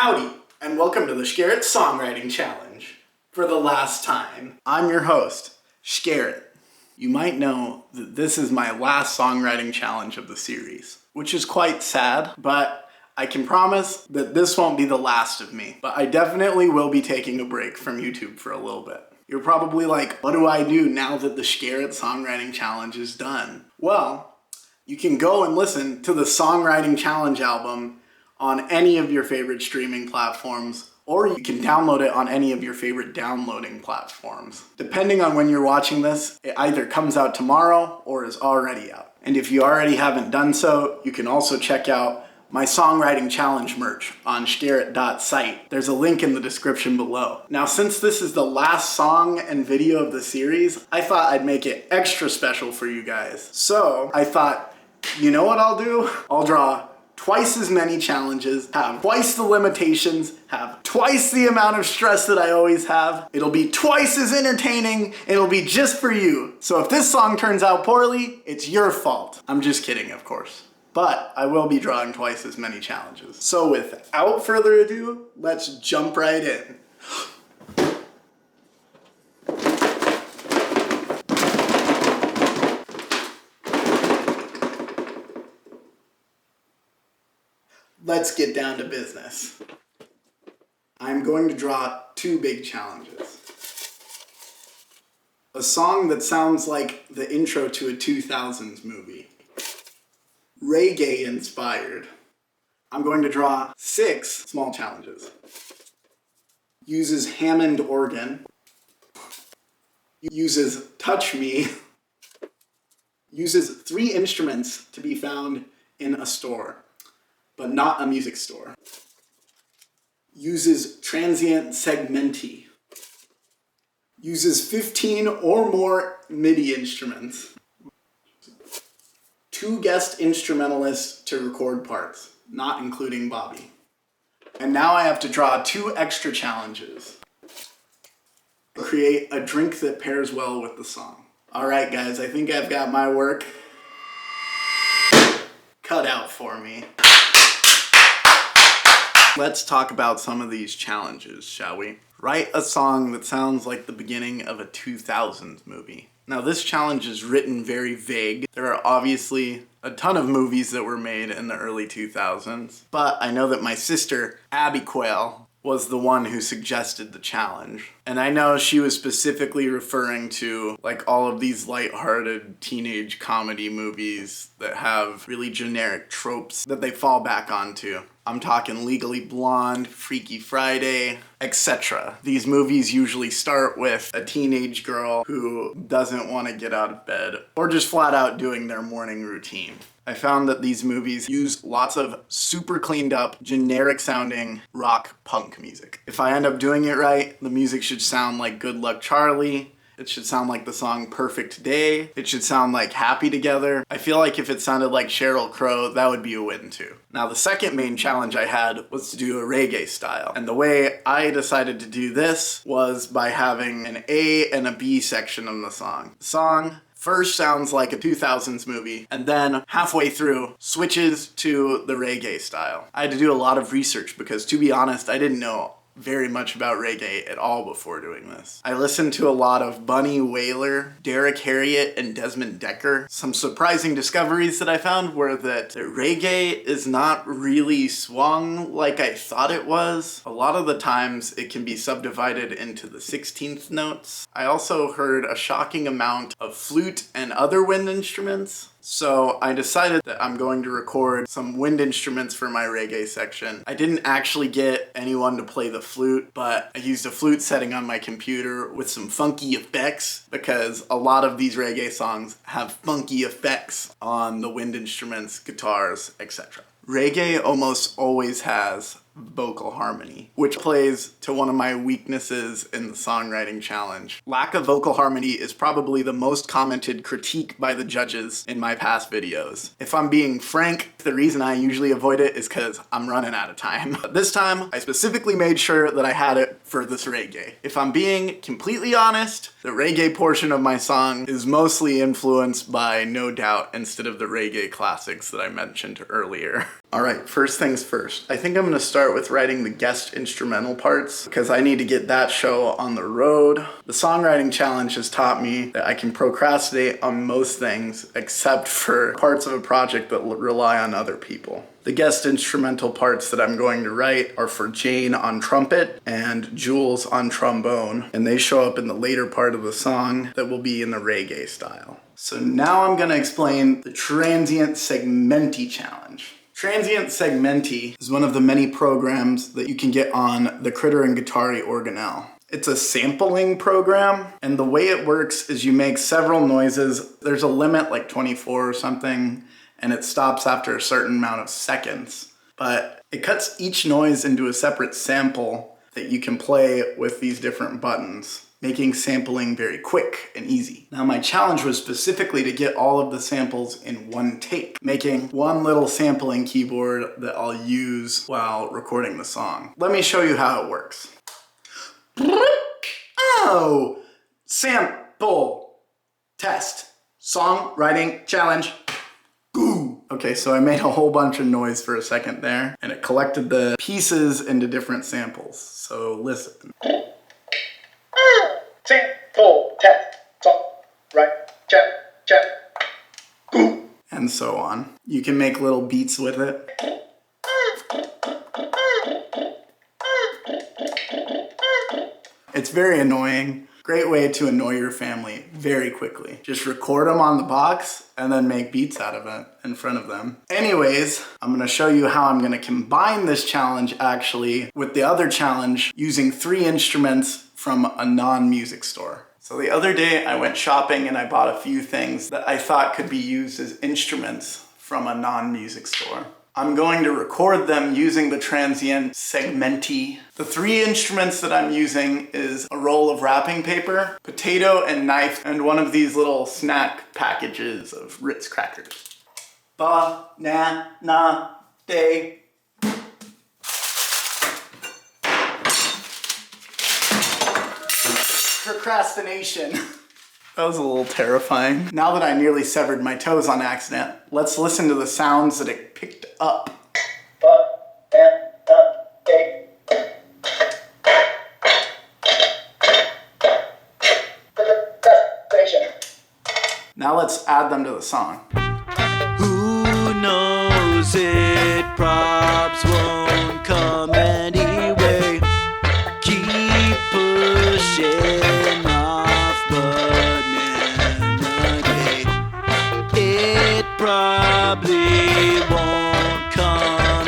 Howdy, and welcome to the Shgarrett Songwriting Challenge. For the last time, I'm your host, Shgarrett. You might know that this is my last songwriting challenge of the series, which is quite sad, but I can promise that this won't be the last of me. But I definitely will be taking a break from YouTube for a little bit. You're probably like, what do I do now that the Shgarrett Songwriting Challenge is done? Well, you can go and listen to the Songwriting Challenge album on any of your favorite streaming platforms, or you can download it on any of your favorite downloading platforms. Depending on when you're watching this, it either comes out tomorrow or is already out. And if you already haven't done so, you can also check out my Songwriting Challenge merch on shgarrett.site. There's a link in the description below. Now, since this is the last song and video of the series, I thought I'd make it extra special for you guys. So I thought, you know what I'll do? I'll draw twice as many challenges, have twice the limitations, have twice the amount of stress that I always have. It'll be twice as entertaining, and it'll be just for you. So if this song turns out poorly, it's your fault. I'm just kidding, of course. But I will be drawing twice as many challenges. So without further ado, let's jump right in. Let's get down to business. I'm going to draw two big challenges. A song that sounds like the intro to a 2000s movie. Reggae inspired. I'm going to draw 6 small challenges. Uses Hammond organ. Uses Touch Me. Uses 3 instruments to be found in a store, but not a music store. Uses Transient segmenti. Uses 15 or more MIDI instruments. 2 guest instrumentalists to record parts, not including Bobby. And now I have to draw 2 extra challenges. Create a drink that pairs well with the song. Alright guys, I think I've got my work cut out for me. Let's talk about some of these challenges, shall we? Write a song that sounds like the beginning of a 2000s movie. Now this challenge is written very vague. There are obviously a ton of movies that were made in the early 2000s, but I know that my sister, Abby Quayle, was the one who suggested the challenge. And I know she was specifically referring to like all of these lighthearted teenage comedy movies that have really generic tropes that they fall back onto. I'm talking Legally Blonde, Freaky Friday, etc. These movies usually start with a teenage girl who doesn't want to get out of bed or just flat out doing their morning routine. I found that these movies use lots of super cleaned up, generic sounding rock punk music. If I end up doing it right, the music should sound like Good Luck Charlie. It should sound like the song Perfect Day. It should sound like Happy Together. I feel like if it sounded like Sheryl Crow, that would be a win too. Now the second main challenge I had was to do a reggae style. And the way I decided to do this was by having an A and a B section of the song. The song first sounds like a 2000s movie, and then halfway through switches to the reggae style. I had to do a lot of research because, to be honest, I didn't know very much about reggae at all before doing this. I listened to a lot of Bunny Wailer, Derek Harriott, and Desmond Decker. Some surprising discoveries that I found were that reggae is not really swung like I thought it was. A lot of the times it can be subdivided into the 16th notes. I also heard a shocking amount of flute and other wind instruments. So I decided that I'm going to record some wind instruments for my reggae section. I didn't actually get anyone to play the flute, but I used a flute setting on my computer with some funky effects because a lot of these reggae songs have funky effects on the wind instruments, guitars, etc. Reggae almost always has vocal harmony, which plays to one of my weaknesses in the songwriting challenge. Lack of vocal harmony is probably the most commented critique by the judges in my past videos. If I'm being frank, the reason I usually avoid it is because I'm running out of time. But this time, I specifically made sure that I had it for this reggae. If I'm being completely honest, the reggae portion of my song is mostly influenced by No Doubt instead of the reggae classics that I mentioned earlier. Alright, first things first. I think I'm going to start start with writing the guest instrumental parts because I need to get that show on the road. The songwriting challenge has taught me that I can procrastinate on most things except for parts of a project that rely on other people. The guest instrumental parts that I'm going to write are for Jane on trumpet and Jules on trombone, and they show up in the later part of the song that will be in the reggae style. So now I'm going to explain the Transient Segmenti challenge. Transient Segmenti is one of the many programs that you can get on the Critter and Guitari organelle. It's a sampling program, and the way it works is you make several noises. There's a limit, like 24 or something, and it stops after a certain amount of seconds. But it cuts each noise into a separate sample that you can play with these different buttons, making sampling very quick and easy. Now my challenge was specifically to get all of the samples in one take, making one little sampling keyboard that I'll use while recording the song. Let me show you how it works. Oh, sample, test, songwriting challenge. Ooh. Okay, so I made a whole bunch of noise for a second there, and it collected the pieces into different samples. So listen. Sample, test, song, right, check, ooh. And so on. You can make little beats with it. It's very annoying. Great way to annoy your family very quickly. Just record them on the box and then make beats out of it in front of them. Anyways, I'm gonna show you how I'm gonna combine this challenge actually with the other challenge using 3 instruments from a non-music store. So the other day I went shopping and I bought a few things that I thought could be used as instruments from a non-music store. I'm going to record them using the Transient Segmenti. The 3 instruments that I'm using is a roll of wrapping paper, potato and knife, and one of these little snack packages of Ritz crackers. Banana-day. Procrastination. That was a little terrifying. Now that I nearly severed my toes on accident, let's listen to the sounds that it picked up. Now let's add them to the song. Who knows it props won't come anyway. Keep pushing off banana day. It probably won't come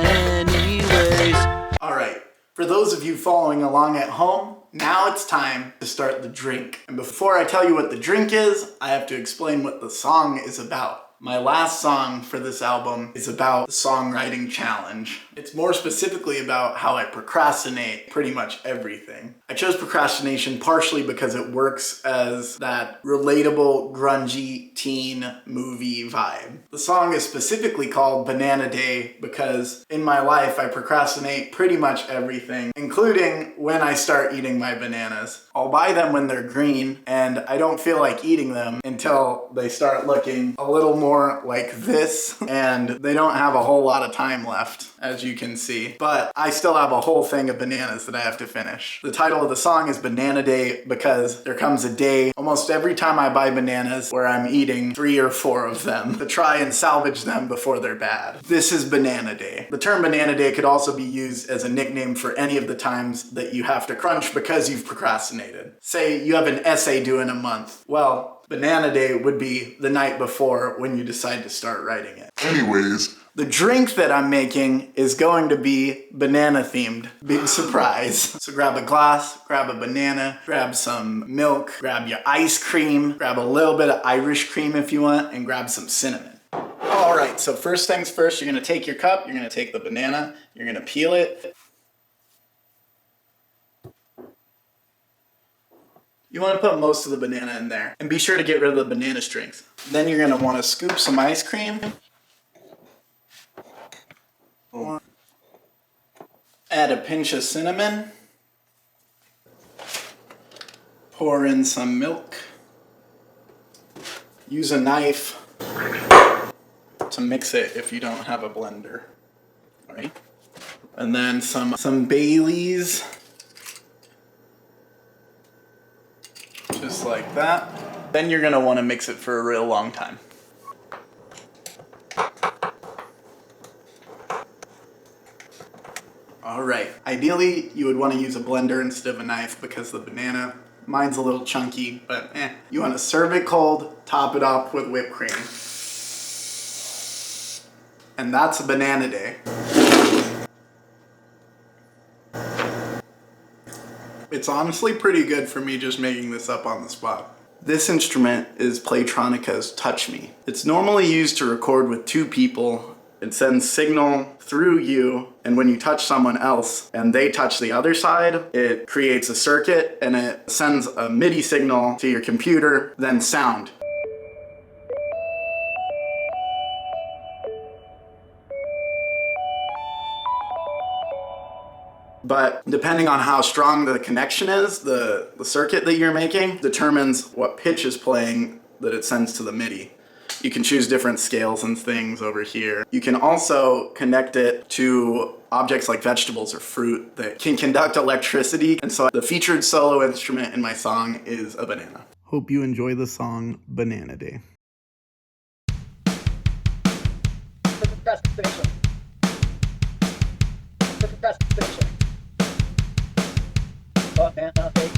anyways. Alright, for those of you following along at home, now it's time to start the drink. And before I tell you what the drink is, I have to explain what the song is about. My last song for this album is about the songwriting challenge. It's more specifically about how I procrastinate pretty much everything. I chose procrastination partially because it works as that relatable, grungy teen movie vibe. The song is specifically called Banana Day because in my life I procrastinate pretty much everything, including when I start eating my bananas. I'll buy them when they're green and I don't feel like eating them until they start looking a little more like this, and they don't have a whole lot of time left, as you can see. But I still have a whole thing of bananas that I have to finish. The title of the song is Banana Day because there comes a day almost every time I buy bananas where I'm eating 3 or 4 of them to try and salvage them before they're bad. This is Banana Day. The term Banana Day could also be used as a nickname for any of the times that you have to crunch because you've procrastinated. Say you have an essay due in a month. Well, Banana Day would be the night before when you decide to start writing it. Anyways, the drink that I'm making is going to be banana themed. Big surprise. So grab a glass, grab a banana, grab some milk, grab your ice cream, grab a little bit of Irish cream if you want, and grab some cinnamon. All right, so first things first, you're gonna take your cup, you're gonna take the banana, you're gonna peel it. You want to put most of the banana in there. And be sure to get rid of the banana strings. Then you're going to want to scoop some ice cream. Add a pinch of cinnamon. Pour in some milk. Use a knife to mix it if you don't have a blender. All right? And then some Baileys. Just like that. Then you're gonna wanna mix it for a real long time. All right, ideally you would wanna use a blender instead of a knife because the banana, mine's a little chunky, but You wanna serve it cold, top it off with whipped cream. And that's a banana day. It's honestly pretty good for me just making this up on the spot. This instrument is Playtronica's Touch Me. It's normally used to record with two people. It sends signal through you, and when you touch someone else and they touch the other side, it creates a circuit and it sends a MIDI signal to your computer, then sound. But depending on how strong the connection is, the circuit that you're making determines what pitch is playing that it sends to the MIDI. You can choose different scales and things over here. You can also connect it to objects like vegetables or fruit that can conduct electricity. And so the featured solo instrument in my song is a banana. Hope you enjoy the song Banana Day. Procrastination. Procrastination. Banana day.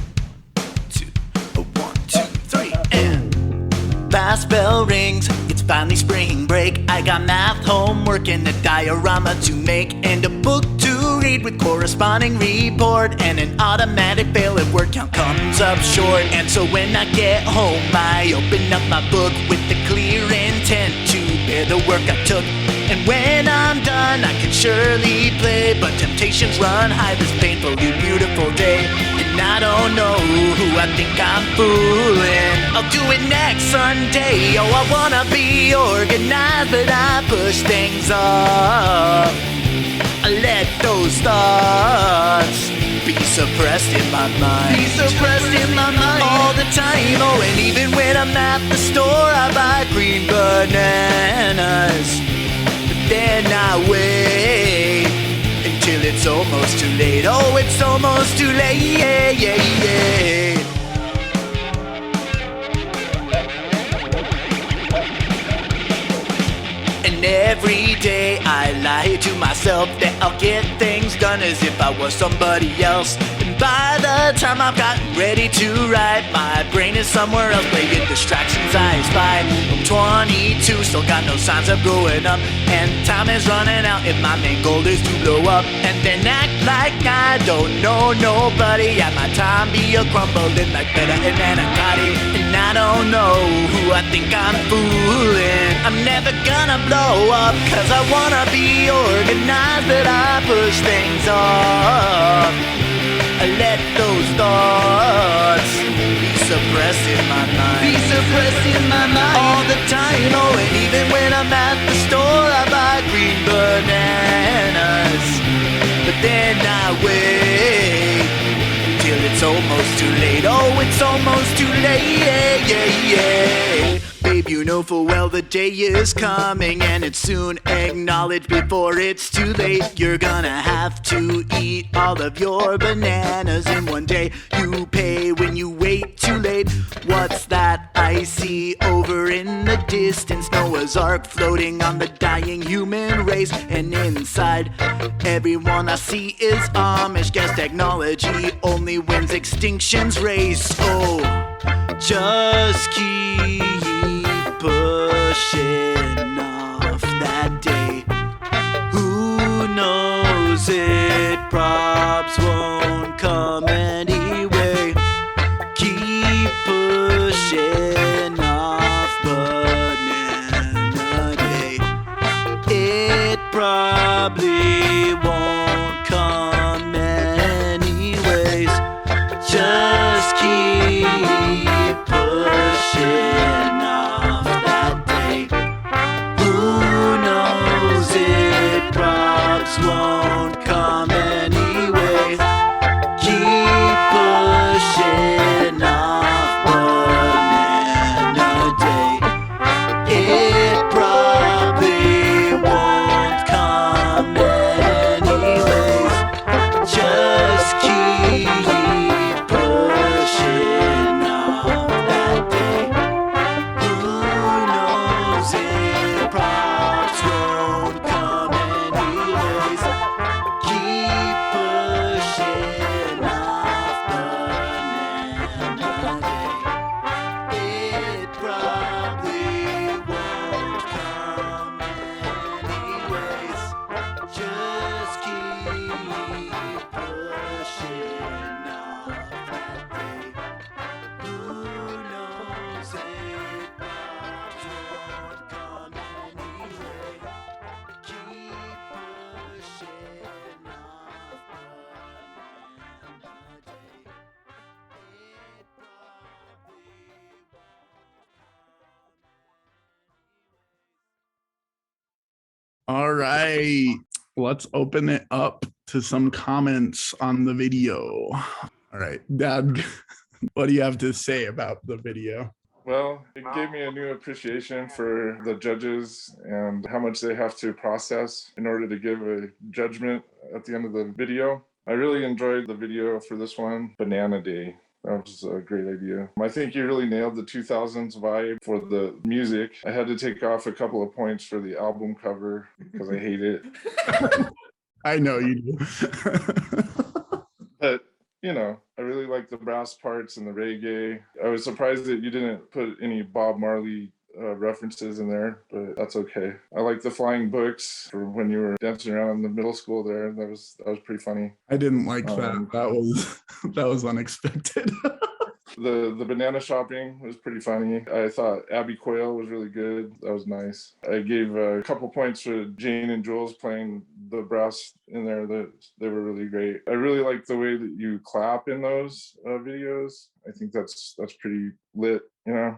1, 2, 3, and last bell rings. It's finally spring break. I got math homework and a diorama to make, and a book to read with corresponding report, and an automatic fail if word count comes up short. And so when I get home, I open up my book with the clear intent to bear the work I took. And when I'm done, I can surely play, but temptations run high this painfully beautiful day. And I don't know who I think I'm fooling. I'll do it next Sunday. Oh, I wanna be organized, but I push things off. I let those thoughts be suppressed in my mind. Be suppressed in my mind all the time. Oh, and even when I'm at the store, I buy green bananas. Then I wait until it's almost too late. Oh, it's almost too late. Yeah, yeah, yeah. And every day I lie to myself that I'll get things done as if I was somebody else. And by the time I've gotten ready to write, my brain is somewhere else playing distractions I spy. I'm 22, still got no signs of growing up, and time is running out if my main goal is to blow up. And then act like I don't know nobody, at my time be a crumbling like better and manicotti. And I don't know who I think I'm fooling. I'm never gonna blow up, cause I wanna be organized, but I push things off. I let those thoughts be suppressed in my mind. Be suppressed in my mind all the time. Oh, and even when I'm at the store, I buy green bananas. But then I wait until it's almost too late. Oh, it's almost too late. Yeah, yeah, yeah. Babe, you know full well the day is coming, and it's soon. Acknowledge before it's too late. You're gonna have to eat all of your bananas in one day. You pay when you wait too late. What's that I see over in the distance? Noah's Ark floating on the dying human race. And inside, everyone I see is Amish. Guess technology only wins extinction's race. Oh, just keep pushing off that day. Who knows, it props won't come anyway. Keep pushing off banana day. It probably won't come anyways. Just keep pushing off that day. Who knows, it props won't come anyways. All right, let's open it up to some comments on the video. All right, Dad, what do you have to say about the video? Well, it gave me a new appreciation for the judges and how much they have to process in order to give a judgment at the end of the video. I really enjoyed the video for this one, Banana Day. That was a great idea. I think you really nailed the 2000s vibe for the music. I had to take off a couple of points for the album cover because I hate it. I know you do. But you know, I really like the brass parts and the reggae. I was surprised that you didn't put any Bob Marley references in there, but that's okay. I like the flying books for when you were dancing around in the middle school there. That was pretty funny. I didn't like that. That was unexpected. The banana shopping was pretty funny. I thought Abby Quayle was really good. That was nice. I gave a couple points for Jane and Jules playing the brass in there. They were really great. I really like the way that you clap in those videos. I think that's pretty lit, you know.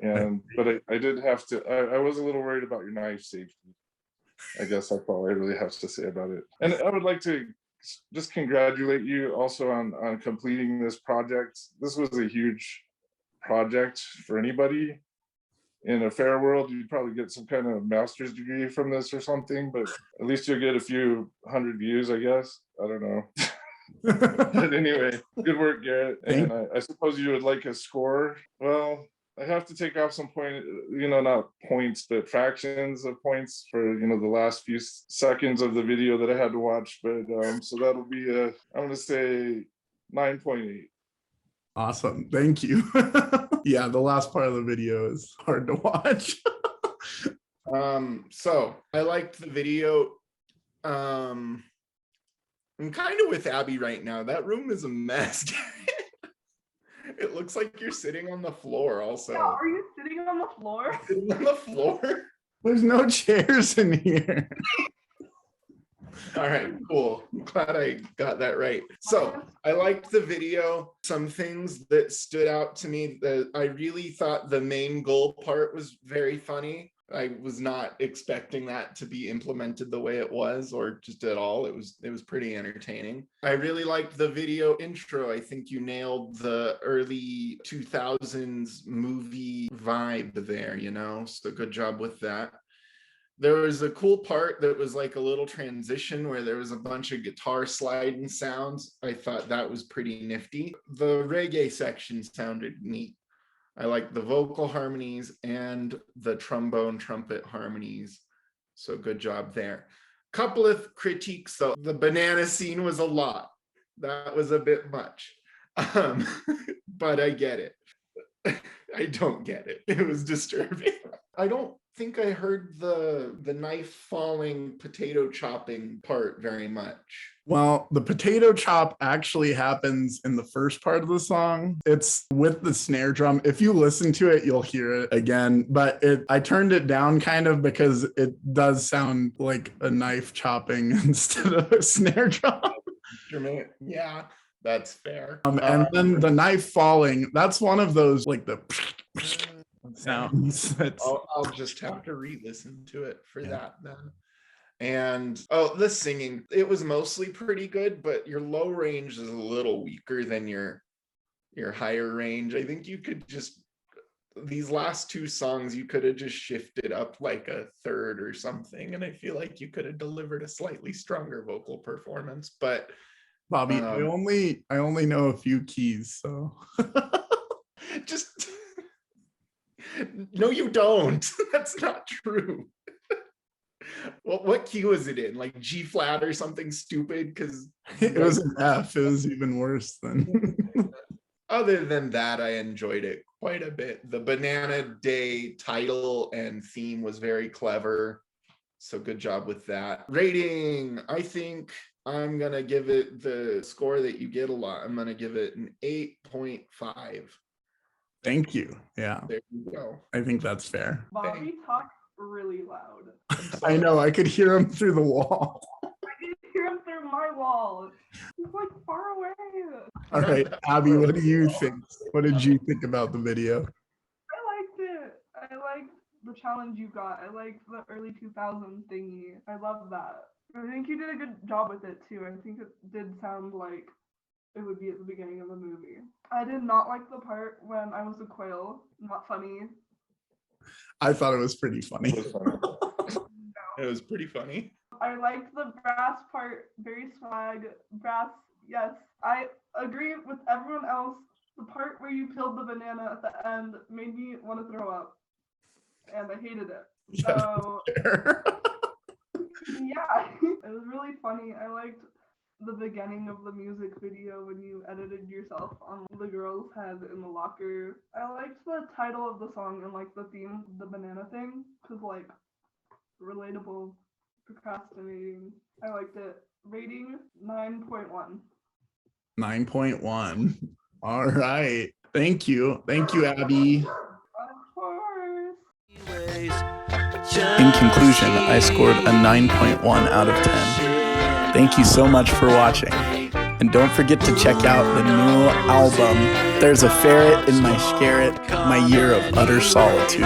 And but I did have to. I was a little worried about your knife safety. I guess that's all I really have to say about it. And I would like to just congratulate you also on completing this project. This was a huge project for anybody. In a fair world, you'd probably get some kind of master's degree from this or something, but at least you'll get a few hundred views, I guess. I don't know. But anyway, good work, Garrett. And I suppose you would like a score. Well, I have to take off some point, you know, not points, but fractions of points for, you know, the last few seconds of the video that I had to watch. But so that'll be I'm going to say 9.8. Awesome. Thank you. Yeah, the last part of the video is hard to watch. So I liked the video. I'm kind of with Abby right now. That room is a mess. It looks like you're sitting on the floor also. Yeah, are you sitting on the floor? Sitting on the floor? There's no chairs in here. All right, cool. I'm glad I got that right. So I liked the video. Some things that stood out to me that I really thought the main goal part was very funny. I was not expecting that to be implemented the way it was, or just at all. It was pretty entertaining. I really liked the video intro. I think you nailed the early 2000s movie vibe there, you know, so good job with that. There was a cool part that was like a little transition where there was a bunch of guitar sliding sounds. I thought that was pretty nifty. The reggae section sounded neat. I like the vocal harmonies and the trombone trumpet harmonies. So good job there. Couple of critiques though. The banana scene was a lot. That was a bit much. But I get it. I don't get it. It was disturbing. I don't think I heard the knife falling potato chopping part very much. Well, the potato chop actually happens in the first part of the song. It's with the snare drum. If you listen to it, you'll hear it again, but I turned it down kind of because it does sound like a knife chopping instead of a snare drum. Yeah, that's fair. And then the knife falling, that's one of those like the sounds. I'll just have to re-listen to it for that then. And the singing, it was mostly pretty good, but your low range is a little weaker than your higher range. I think you could just, these last two songs, you could have just shifted up like a third or something, and I feel like you could have delivered a slightly stronger vocal performance. But Bobby, I only know a few keys, so just no, you don't. That's not true. Well, what key was it in? Like G flat or something stupid? Because it was an F. It was even worse than. Other than that, I enjoyed it quite a bit. The Banana Day title and theme was very clever. So good job with that. Rating, I think I'm going to give it the score that you get a lot. I'm going to give it an 8.5. Thank you. Yeah. There you go. I think that's fair. Bobby talks really loud. I know. I could hear him through the wall. I could hear him through my wall. He's like far away. All right, Abby, what do you think? What did you think about the video? I liked it. I liked the challenge you got. I like the early 2000 thingy. I love that. I think you did a good job with it too. I think it did sound like it would be at the beginning of the movie. I did not like the part when I was a quail. Not funny. I thought it was pretty funny. It was pretty funny. I liked the brass part. Very swag. Brass, yes. I agree with everyone else. The part where you peeled the banana at the end made me want to throw up. And I hated it. So, yeah, it was really funny. I liked the beginning of the music video when you edited yourself on the girl's head in the locker. I liked the title of the song and like the theme, the banana thing, because like relatable, procrastinating. I liked it. Rating 9.1. 9.1. All right. Thank you. Thank you, Abby. Of course. In conclusion, I scored a 9.1 out of 10. Thank you so much for watching. And don't forget to check out the new album, There's a Ferret in My Shgarrett, My Year of Utter Solitude.